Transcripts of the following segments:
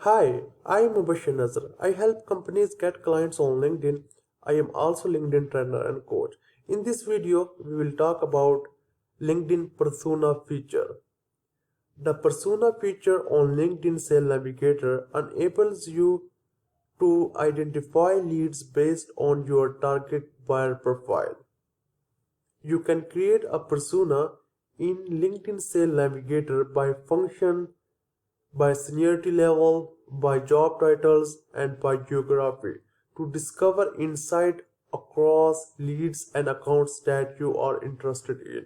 Hi, I am Mubashir Nazar. I help companies get clients on LinkedIn. I am also LinkedIn trainer and coach. In this video, we will talk about LinkedIn persona feature. The persona feature on LinkedIn Sales Navigator enables you to identify leads based on your target buyer profile. You can create a persona in LinkedIn Sales Navigator by function, by seniority level, by job titles, and by geography to discover insight across leads and accounts that you are interested in.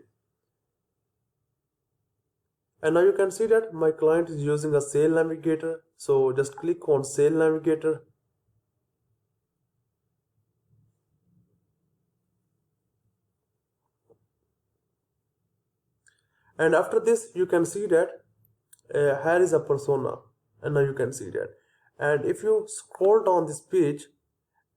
And now you can see that my client is using a Sales Navigator. So just click on Sales Navigator. And after this, you can see that here is a persona. And now you can see that. And if you scroll down this page,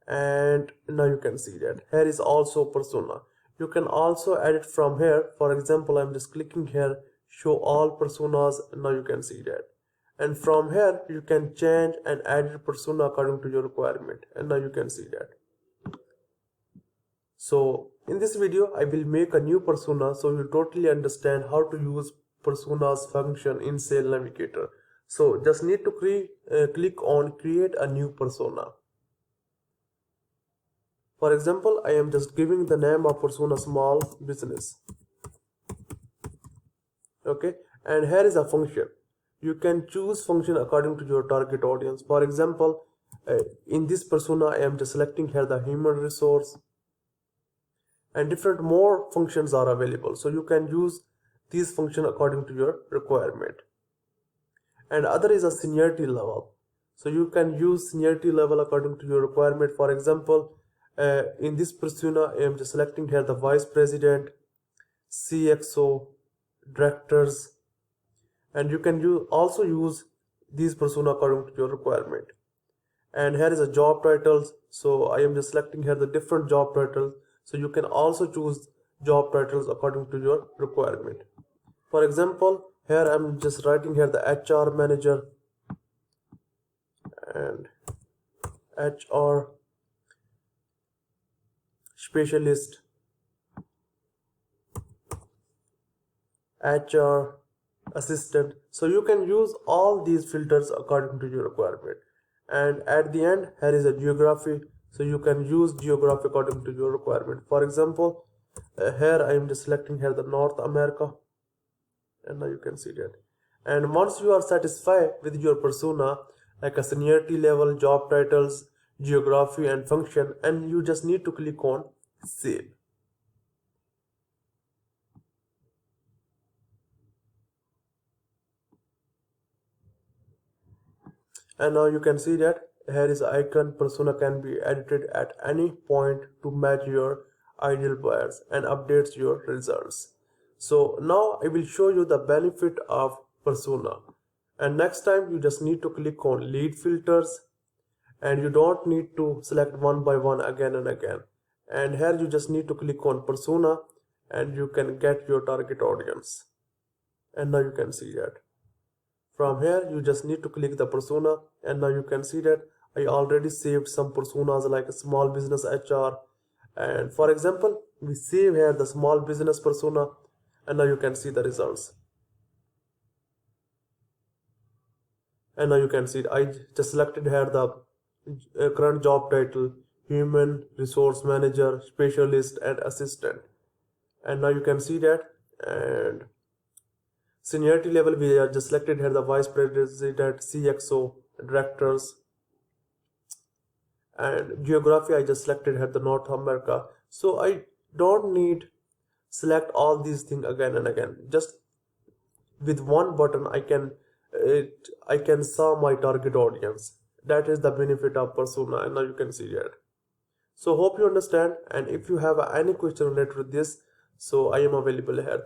and now you can see that here is also persona. You can also edit from here. For example, I'm just clicking here, show all personas. Now you can see that, and from here you can change and edit persona according to your requirement. And now you can see that. So in this video I will make a new persona so you totally understand how to use personas function in Sales Navigator. So just need to click on create a new persona. For example, I am just giving the name of persona small business. Okay, and here is a function. You can choose function according to your target audience. For example, in this persona, I am just selecting here the human resource, and different more functions are available. So you can use these functions according to your requirement. And other is a seniority level. So you can use seniority level according to your requirement. For example, in this persona, I am just selecting here the vice president, CXO, directors, and you can also use these persona according to your requirement. And here is a job titles. So I am just selecting here the different job titles. So you can also choose job titles according to your requirement. For example, here I'm just writing here the HR manager and HR specialist, HR assistant. So you can use all these filters according to your requirement. And at the end, here is a geography. So you can use geography according to your requirement. For example, here I am just selecting here the North America, and now you can see that. And once you are satisfied with your persona, like a seniority level, job titles, geography, and function, and you just need to click on save. And now you can see that here is icon. Persona can be edited at any point to match your ideal buyers and updates your results. So now I will show you the benefit of persona. And next time you just need to click on lead filters, and you don't need to select one by one again and again. And here you just need to click on persona and you can get your target audience. And now you can see that. From here you just need to click the persona, and now you can see that I already saved some personas like a small business HR. And for example, we save here the small business persona, and now you can see the results. And now you can see I just selected here the current job title, human resource manager, specialist, and assistant. And now you can see that. And seniority level, we are just selected here the vice president, CXO, directors. And geography, I just selected here the North America. So I don't need select all these things again and again. Just with one button I can saw my target audience. That is the benefit of persona, and now you can see that. So hope you understand, and if you have any question related to this, so I am available here.